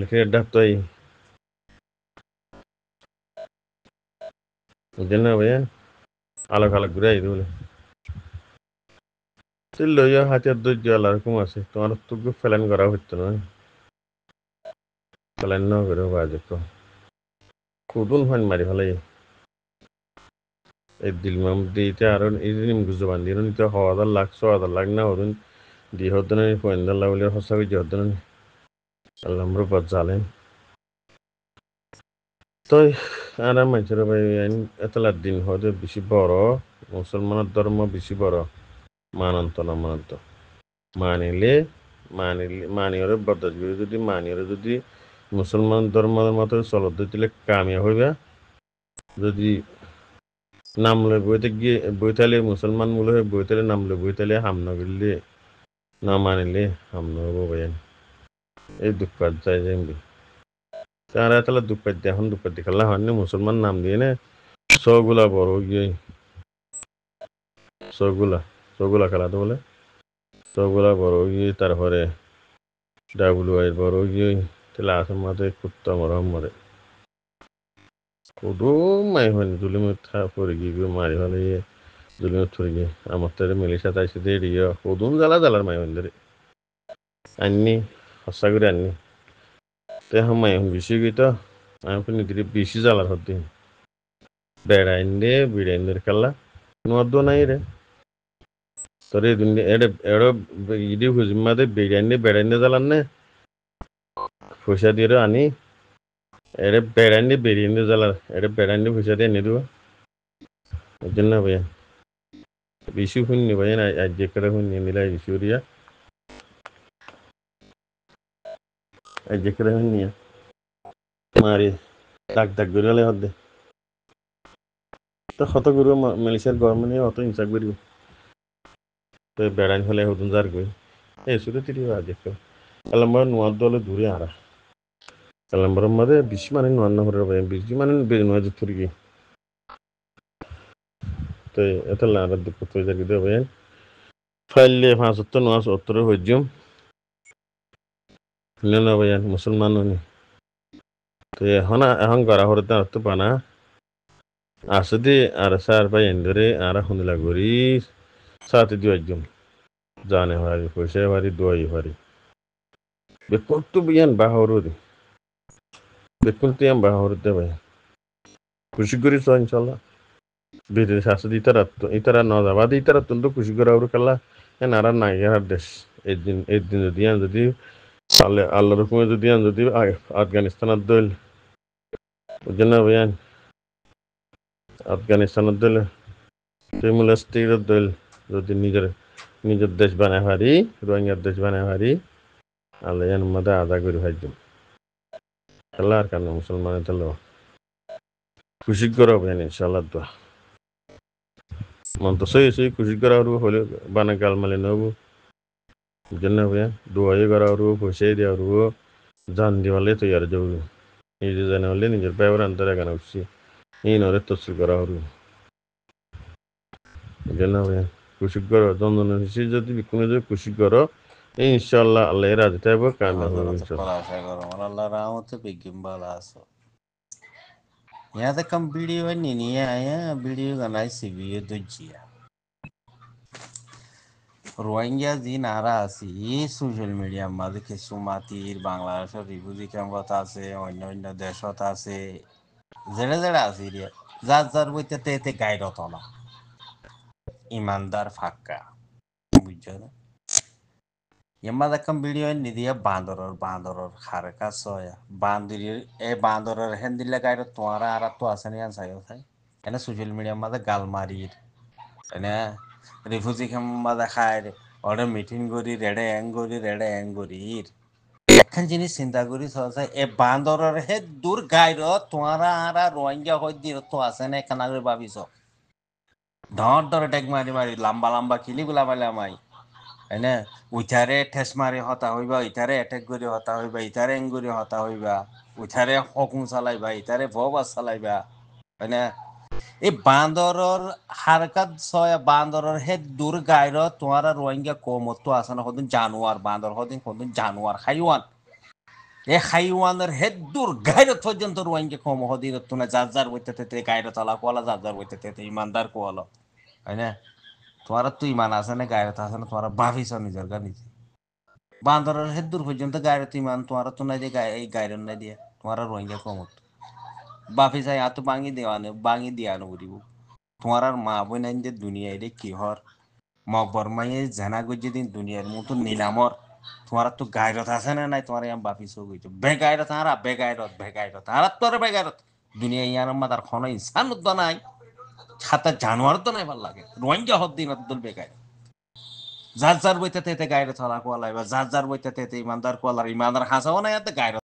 লিখে ডাক্তাই বুঝলেন না ভাইয়া আলোক আলোক ঘুরে আই বলে তুই লইয়া হাতের ধৈর্য আল্লাহ রকম আছে তোমার তোকে ফেলান করা হতো না ফেলান না করে বাজে কুদুন ফান মারি ফেলাই এই দিল মাম দিতে আর এই দিন গুজবান দিন নিতে হাজার লাখ 6,000 লাখ না হরুন দি হতো না পয়েন্দার লাউলে হসা হয়ে হতো না আল্লাহ আমরা বাদ জালেন তো আর মানুষের ভাই এতলা দিন হয়তো বেশি বড় মুসলমানের ধর্ম বেশি বড় মানন্ত না মানন্ত মানিলে মানিয়রে বরদাস্ত করে যদি মানিয়রে যদি মুসলমান ধর্মের মতো চলত দিলে কামিয়া হইবা যদি নাম লই বইতে গিয়ে বইতালে মুসলমান মূল হয়ে বইতালে নাম লই বইতালে হাম না করলে না মানিলে হাম না হবো ভাইয়ান এই দুঃখ যায় যেমনি তারা তাহলে দুঃখ এখন দুঃখ দেখাল্লা হয়নি মুসলমান নাম দিয়ে না সগুলা বড় গিয়ে সগুলা সগুলা খেলাতে বলে সগুলা বড় গিয়ে তারপরে ডাবলু বড় গিয়ে তাহলে আসাম মাঠে কুত্তা মরম মরে কুদুম মাই হয়নি জুলিমে পরে গিয়ে মারি ফেলে জুলিমে ছড়ে গিয়ে আমার তাদের মিলিশা তাই সাথে রিয়া কুদুম জ্বালার মাই হইন ধরে আননি হসা করে আননি তে হাম মাই হন বেশি গই তো আমি কোনো দিদি বেশি জ্বালার হতে বেড়াইন দে বিড়াইন ধরে খেলা নোয়াদ নাই রে তোর এই দুনিয়া এড়ে এড়ো ইডি হুজমাদে বিড়াইন দে বেড়াইন দে জ্বালান না পয়সা দিয়ে আনি এড়ে বেড়াইন দে বেরিয়ে দে জ্বালার এড়ে বেড়াইন দে পয়সা দিয়ে এনে দেবো ওই জন্য ভাইয়া বিশু শুনি ভাই না আজ যে করে শুনি নিলাই বিশু রিয়া আজ যে করে শুনি মারি দাগ দাগ করে হলে হদ্দে তো কত গুরু মালয়েশিয়ার গভর্নমেন্ট অত হিংসা করিব তো বেড়াইন হলে হতুন যার গই এই শুধু তিরি আজ একটা কালাম্বার নোয়ার দলে দূরে আরা কালাম্বার মধ্যে বেশি মানে নোয়ার না হরে ভাই বেশি মানে নোয়া যুক্ত কি তো এত লারা দুঃখ তো যার গিয়ে ভাই ফাইলে 75 নোয়া 70 হইজম না ভাই মুসলমান হনি তো এখন করা হরতে আর তো পানা আসদি আর স্যার ভাই এন্ডরে আর শুনিলা গরি সাথে দিও একদম জানে হারি পয়সা হারি দোয়াই হারি বেকুল তো বিয়ান বাহরুদি বেকুল তো ইয়াম বাহরুদে ভাই খুশি করি তো ইনশাল্লাহ বিদেশ আসদি ইতারা ন যাবা দি ইতারা তুলতো খুশি করে আর কালা নারা নাই আর দেশ এই দিন যদি তাহলে আল্লাহর হুকুমে যদি আফগানিস্তানের দল বুঝলেন না ভাইয়ান আফগানিস্তানের দল টিমুলাস্টির দল যদি নিজের দেশ বানায় হারি রোহিঙ্গার দেশ বানায় হারি আল্লাহ এর মধ্যে আদা করে ভাইজম খেলা আর কেন মুসলমানের দল খুশি করা ভাইয়ান ইনশাল্লাহ তো মন তো সই খুশি করা হলে বানা গাল মালে নেবো বুঝলেন না ভাইয়া দোয়াই করা পয়সা দেওয়া জান দিওয়ালে তৈরি যাবো নিজে জানা হলে নিজের ব্যবহার আন্তরে কেন উঠছি এই নরে তসল করা হলো বুঝলেন না ভাইয়া খুশি করো দ্বন্দ্ব যদি কোনো যদি খুশি করো ইনশাল্লাহ আল্লাহ রাজি থাকবো কামে হবে ইনশাল্লাহ আশা করো আল্লাহ রহমতে বিজ্ঞান ভালো আছো यहाँ तक कम वीडियो है नहीं आया वीडियो गाना सीबीए दुजिया রোহিঙ্গা যে নারা আছে এই সোশ্যাল মিডিয়ার মাঝে কিছু মাতির বাংলাদেশের রিফিউজি ক্যাম্পত আছে অন্য অন্য দেশত আছে জেড়ে জেড়ে আছে রে যার যার বইতে এতে গাইরত না ইমানদার ফাক্কা বুঝছো না এমাদ একটা ভিডিও নিদিয়া বান্দরের খারেকা সয়া বান্দরের এই বান্দরের হেন্দিলে গাইরত তোমারা আর তো আছে নি আনসাই ওথাই এনে সোশ্যাল মিডিয়ার মাঝে গাল মারির এনে রিফিউজি ক্যাম্প মাঝে খায় ওরে মিটিং করি রেডে এং করির একখান জিনিস চিন্তা করি সহজে এ বান্দরের হে দূর গাইর তোমারা আর রোহিঙ্গা হই দির তো আছে না এখান আগে ভাবিস ধর ধরে টেক মারি মারি লম্বা লম্বা কিলিগুলা মাইলে আমাই হয়নে উঠারে ঠেস মারি হতা হইবা ইটারে এটেক করে হতা হইবা ইটারে এঙ্গুরি হতা হইবা উঠারে হকুম চালাইবা ইটারে ভবাস চালাইবা হয়নে এই বান্দরের হারকাত ছয় বান্দরের হে দূর গাইর তোমার রোহিঙ্গা কমতো আছে না হদিন জানুয়ার বান্দর হদিন জানুয়ার খাইওয়ান এ হাইওয়ানের হেদ্দুর গায়রত পর্যন্ত রোহিঙ্গা কম হদিরত তুনা যার বইতে তেতে গায়রত আলা কোয়ালা যার বইতে তেতে ইমানদার কোয়ালা তাই না তোমার তো ইমান আছে না গায়রত আছে না তোমার ভাবিস নিজের গা নিজে বান্দরের হেদ্দুর পর্যন্ত গায়রত ইমান তোমার তো নাই দিয়ে এই গায়রন নাই দিয়ে তোমার রোহিঙ্গা কমত বাফি চাই আতো বাঙি দিয়ানো বুড়িব তোমার আর মা বই নাই যে দুনিয়ায় রে কি হর মকবর মাইয়ে জানা গজ্জে দিন দুনিয়ার মতো নিলামর তোমার তো গায়রত আছে না নাই তোমার ইয়াম বাপি চোখ হইতো বেগায়রত হারা বেগায়রত হারা তোর বেগায়রত দুনিয়া ইয়ার মাদার খন ইনসান তো নাই ছাতা জানোয়ার তো নাই ভাল লাগে রোহিঙ্গা হদ দিন দল বেগায় যার বইতে তেতে গায়রত হলা কোয়ালাই বা যার বইতে তেতে ইমানদার কোয়ালার ইমানদার হাসাও না এতে গায়রত